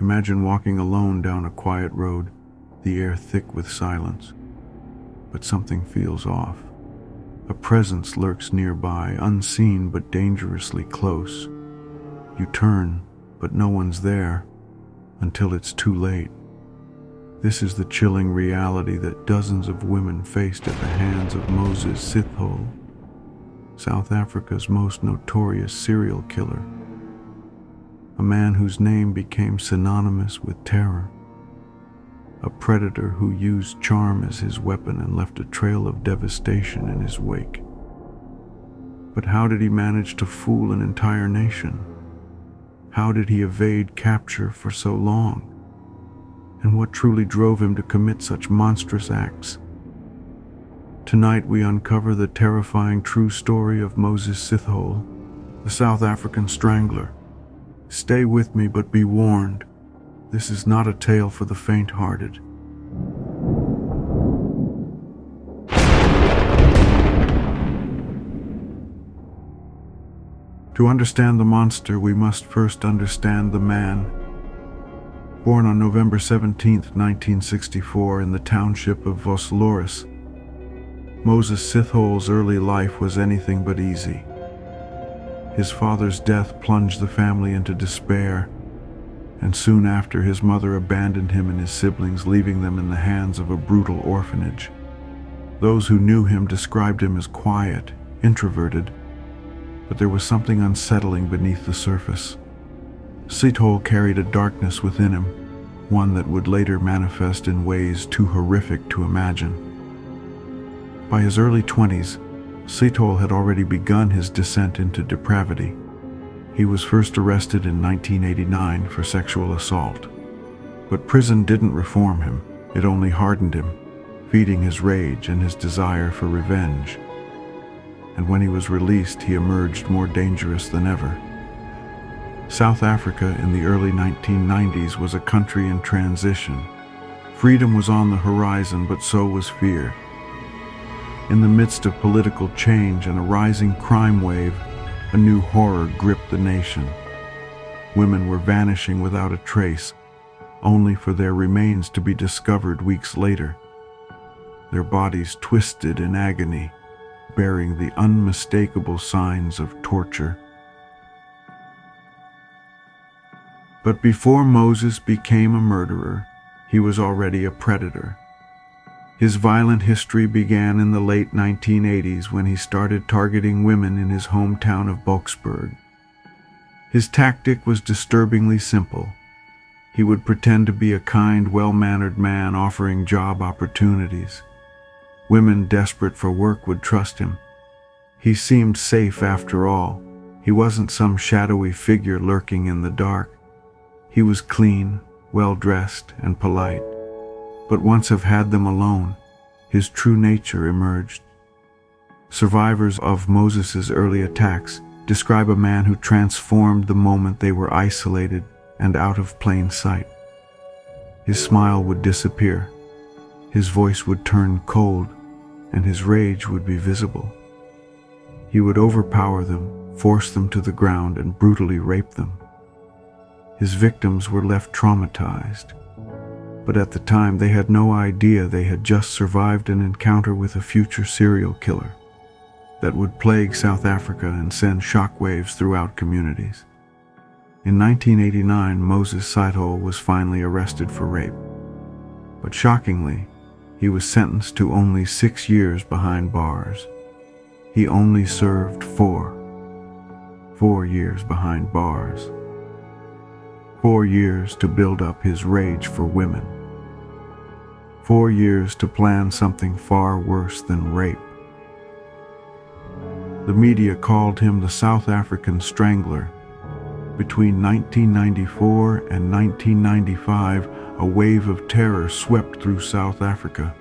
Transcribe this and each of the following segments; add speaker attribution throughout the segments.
Speaker 1: Imagine walking alone down a quiet road, the air thick with silence. But something feels off. A presence lurks nearby, unseen but dangerously close. You turn, but no one's there, until it's too late. This is the chilling reality that dozens of women faced at the hands of Moses Sithole, South Africa's most notorious serial killer. A man whose name became synonymous with terror. A predator who used charm as his weapon and left a trail of devastation in his wake. But how did he manage to fool an entire nation? How did he evade capture for so long? And what truly drove him to commit such monstrous acts? Tonight we uncover the terrifying true story of Moses Sithole, the South African Strangler. Stay with me, but be warned. This is not a tale for the faint-hearted. To understand the monster, we must first understand the man. Born on November 17, 1964 in the township of Vosloorus, Moses Sithole's early life was anything but easy. His father's death plunged the family into despair, and soon after his mother abandoned him and his siblings, leaving them in the hands of a brutal orphanage. Those who knew him described him as quiet, introverted, but there was something unsettling beneath the surface. Sithole carried a darkness within him, one that would later manifest in ways too horrific to imagine. By his early 20s, Sithole had already begun his descent into depravity. He was first arrested in 1989 for sexual assault. But prison didn't reform him, it only hardened him, feeding his rage and his desire for revenge. And when he was released, he emerged more dangerous than ever. South Africa in the early 1990s was a country in transition. Freedom was on the horizon, but so was fear. In the midst of political change and a rising crime wave, a new horror gripped the nation. Women were vanishing without a trace, only for their remains to be discovered weeks later. Their bodies twisted in agony, bearing the unmistakable signs of torture. But before Moses became a murderer, he was already a predator. His violent history began in the late 1980s when he started targeting women in his hometown of Boksburg. His tactic was disturbingly simple. He would pretend to be a kind, well-mannered man offering job opportunities. Women desperate for work would trust him. He seemed safe after all. He wasn't some shadowy figure lurking in the dark. He was clean, well-dressed, and polite. But once have had them alone, his true nature emerged. Survivors of Moses's early attacks describe a man who transformed the moment they were isolated and out of plain sight. His smile would disappear, his voice would turn cold, and his rage would be visible. He would overpower them, force them to the ground, and brutally rape them. His victims were left traumatized. But at the time, they had no idea they had just survived an encounter with a future serial killer that would plague South Africa and send shockwaves throughout communities. In 1989, Moses Sithole was finally arrested for rape. But shockingly, he was sentenced to only 6 years behind bars. He only served 4 years behind bars. 4 years to build up his rage for women. 4 years to plan something far worse than rape. The media called him the South African Strangler. Between 1994 and 1995, a wave of terror swept through South Africa.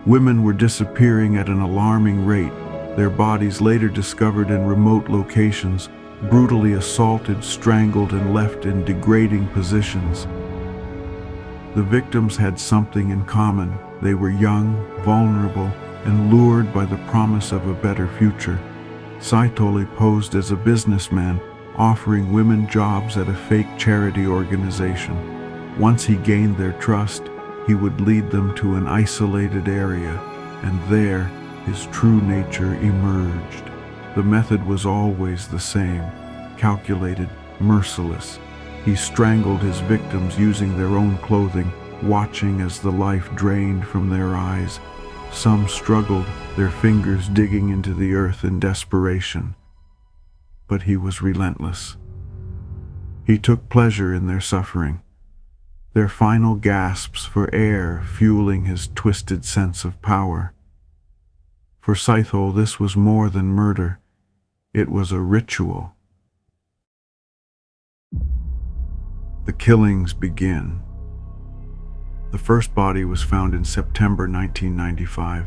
Speaker 1: Women were disappearing at an alarming rate, their bodies later discovered in remote locations, brutally assaulted, strangled, and left in degrading positions. The victims had something in common. They were young, vulnerable, and lured by the promise of a better future. Sithole posed as a businessman, offering women jobs at a fake charity organization. Once he gained their trust, he would lead them to an isolated area, and there his true nature emerged. The method was always the same, calculated, merciless. He strangled his victims using their own clothing, watching as the life drained from their eyes. Some struggled, their fingers digging into the earth in desperation. But he was relentless. He took pleasure in their suffering, their final gasps for air fueling his twisted sense of power. For Sithole, this was more than murder. It was a ritual. The killings begin. The first body was found in September 1995.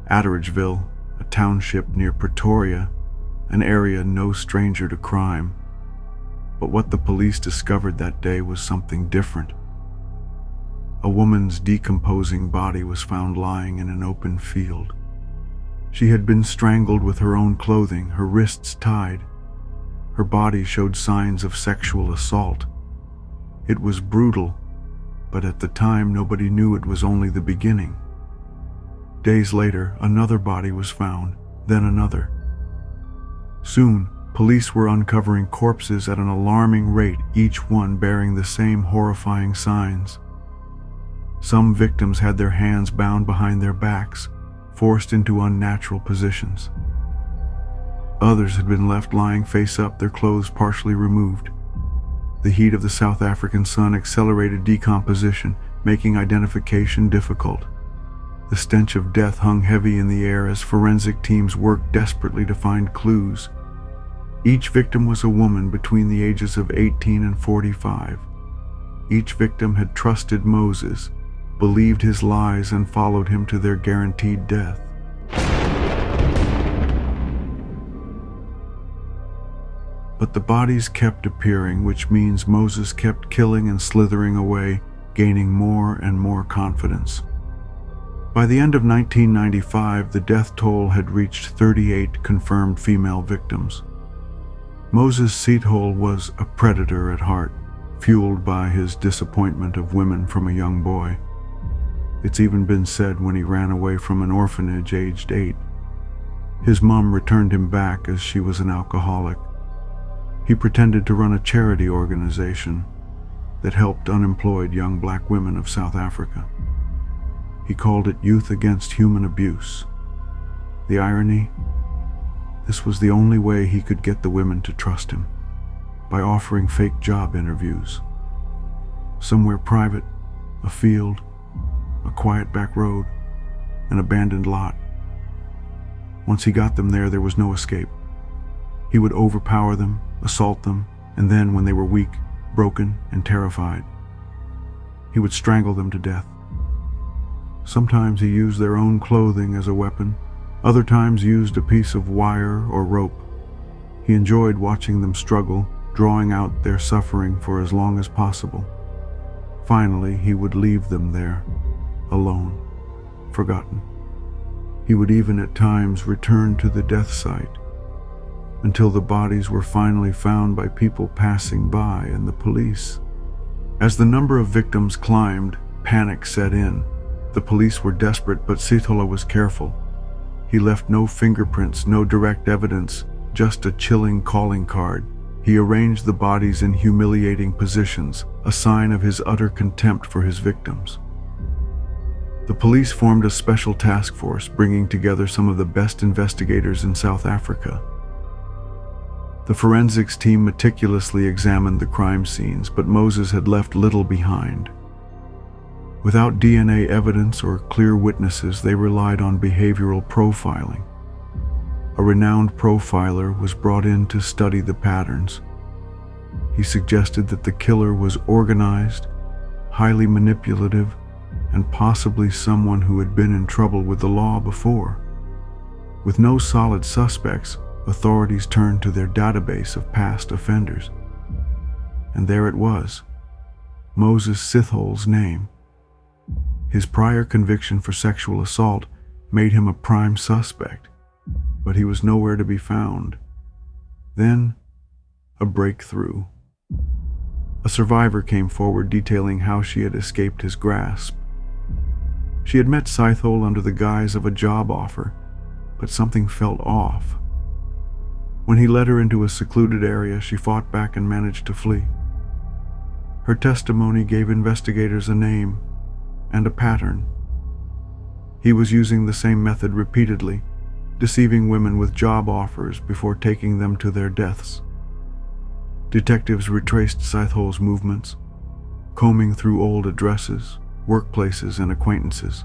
Speaker 1: Atteridgeville, a township near Pretoria, an area no stranger to crime. But what the police discovered that day was something different. A woman's decomposing body was found lying in an open field. She had been strangled with her own clothing, her wrists tied. Her body showed signs of sexual assault. It was brutal, but at the time nobody knew it was only the beginning. Days later, another body was found, then another. Soon, police were uncovering corpses at an alarming rate, each one bearing the same horrifying signs. Some victims had their hands bound behind their backs, forced into unnatural positions. Others had been left lying face up, their clothes partially removed. The heat of the South African sun accelerated decomposition, making identification difficult. The stench of death hung heavy in the air as forensic teams worked desperately to find clues. Each victim was a woman between the ages of 18 and 45. Each victim had trusted Moses, believed his lies, and followed him to their guaranteed death. But the bodies kept appearing, which means Moses kept killing and slithering away, gaining more and more confidence. By the end of 1995, the death toll had reached 38 confirmed female victims. Moses Sithole was a predator at heart, fueled by his disappointment of women from a young boy. It's even been said when he ran away from an orphanage aged 8. His mom returned him back as she was an alcoholic. He pretended to run a charity organization that helped unemployed young black women of South Africa. He called it Youth Against Human Abuse. The irony? This was the only way he could get the women to trust him, by offering fake job interviews. Somewhere private, a field, a quiet back road, an abandoned lot. Once he got them there was no escape. He would overpower them, assault them, and then, when they were weak, broken, and terrified, he would strangle them to death. Sometimes he used their own clothing as a weapon, other times used a piece of wire or rope. He enjoyed watching them struggle, drawing out their suffering for as long as possible. Finally, he would leave them there, alone, forgotten. He would even at times return to the death site, until the bodies were finally found by people passing by and the police. As the number of victims climbed, panic set in. The police were desperate, but Sithole was careful. He left no fingerprints, no direct evidence, just a chilling calling card. He arranged the bodies in humiliating positions, a sign of his utter contempt for his victims. The police formed a special task force, bringing together some of the best investigators in South Africa. The forensics team meticulously examined the crime scenes, but Moses had left little behind. Without DNA evidence or clear witnesses, they relied on behavioral profiling. A renowned profiler was brought in to study the patterns. He suggested that the killer was organized, highly manipulative, and possibly someone who had been in trouble with the law before. With no solid suspects, authorities turned to their database of past offenders. And there it was, Moses Sithole's name. His prior conviction for sexual assault made him a prime suspect, but he was nowhere to be found. Then, A breakthrough. A survivor came forward detailing how she had escaped his grasp. She had met Sithole under the guise of a job offer, but something felt off. When he led her into a secluded area, she fought back and managed to flee. Her testimony gave investigators a name and a pattern. He was using the same method repeatedly, deceiving women with job offers before taking them to their deaths. Detectives retraced Sithole's movements, combing through old addresses, workplaces, and acquaintances.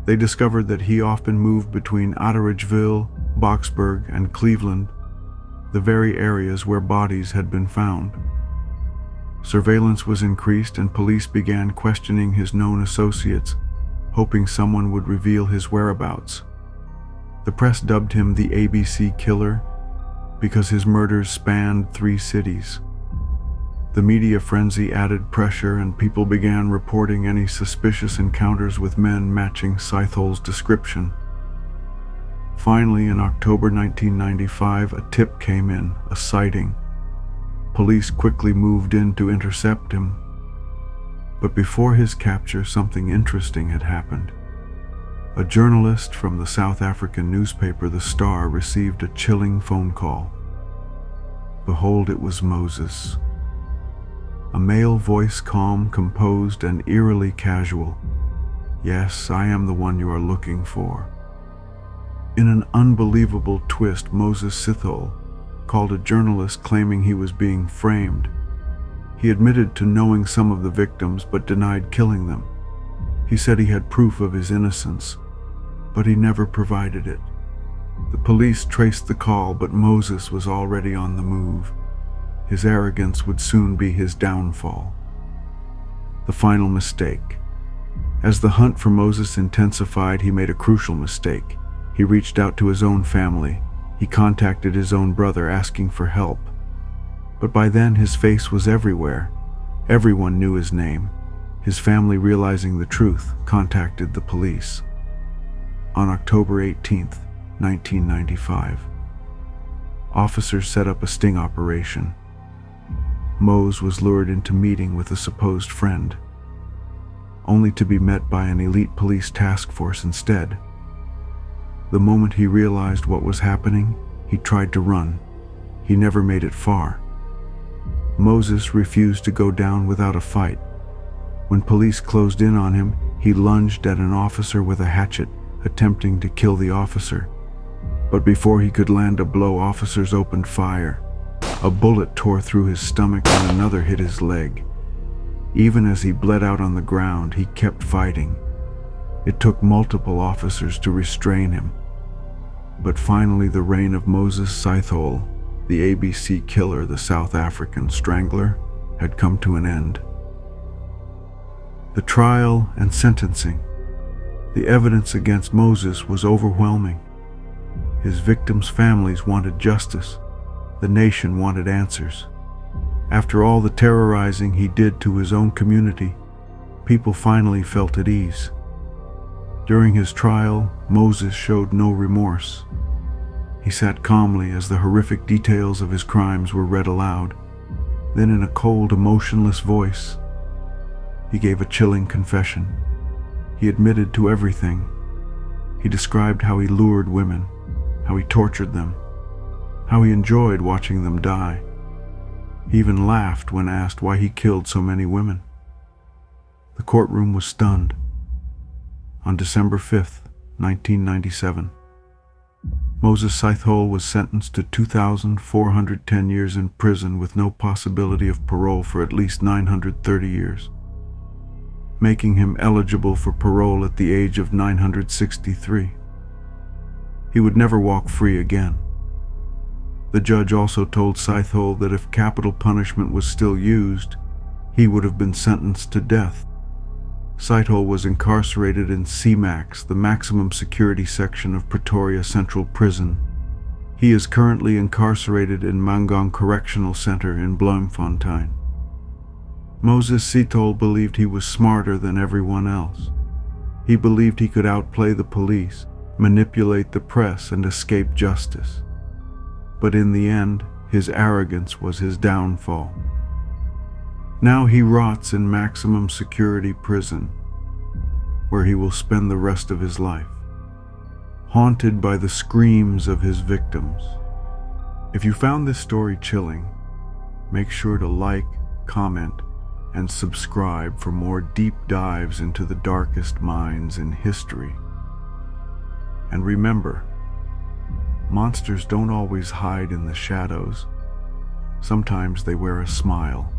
Speaker 1: They discovered that he often moved between Otteridgeville, Boxburg, and Cleveland, the very areas where bodies had been found. Surveillance was increased and police began questioning his known associates, hoping someone would reveal his whereabouts. The press dubbed him the ABC Killer because his murders spanned 3 cities. The media frenzy added pressure and people began reporting any suspicious encounters with men matching Sithole's description. Finally, in October 1995, a tip came in, a sighting. Police quickly moved in to intercept him. But before his capture, something interesting had happened. A journalist from the South African newspaper The Star received a chilling phone call. Behold, it was Moses. A male voice, calm, composed, and eerily casual. Yes, I am the one you are looking for. In an unbelievable twist, Moses Sithole called a journalist claiming he was being framed. He admitted to knowing some of the victims but denied killing them. He said he had proof of his innocence, but he never provided it. The police traced the call, but Moses was already on the move. His arrogance would soon be his downfall. The final mistake. As the hunt for Moses intensified, he made a crucial mistake. He reached out to his own family. He contacted his own brother asking for help. But by then his face was everywhere. Everyone knew his name. His family, realizing the truth, contacted the police. On October 18, 1995, officers set up a sting operation. Mose was lured into meeting with a supposed friend, only to be met by an elite police task force instead. The moment he realized what was happening, he tried to run. He never made it far. Moses refused to go down without a fight. When police closed in on him, he lunged at an officer with a hatchet, attempting to kill the officer. But before he could land a blow, officers opened fire. A bullet tore through his stomach and another hit his leg. Even as he bled out on the ground, he kept fighting. It took multiple officers to restrain him. But finally, the reign of Moses Sithole, the ABC Killer, the South African Strangler, had come to an end. The trial and sentencing. The evidence against Moses was overwhelming. His victims' families wanted justice. The nation wanted answers. After all the terrorizing he did to his own community, people finally felt at ease. During his trial, Moses showed no remorse. He sat calmly as the horrific details of his crimes were read aloud. Then, in a cold, emotionless voice, he gave a chilling confession. He admitted to everything. He described how he lured women, how he tortured them, how he enjoyed watching them die. He even laughed when asked why he killed so many women. The courtroom was stunned. On December 5, 1997, Moses Sithole was sentenced to 2,410 years in prison with no possibility of parole for at least 930 years, making him eligible for parole at the age of 963. He would never walk free again. The judge also told Sithole that if capital punishment was still used, he would have been sentenced to death. Sithole was incarcerated in CMAX, the maximum security section of Pretoria Central Prison. He is currently incarcerated in Mangang Correctional Center in Bloemfontein. Moses Sithole believed he was smarter than everyone else. He believed he could outplay the police, manipulate the press, and escape justice. But in the end, His arrogance was his downfall. Now he rots in maximum security prison, where he will spend the rest of his life, haunted by the screams of his victims. If you found this story chilling, make sure to like, comment, and subscribe for more deep dives into the darkest minds in history. And remember, monsters don't always hide in the shadows. Sometimes they wear a smile.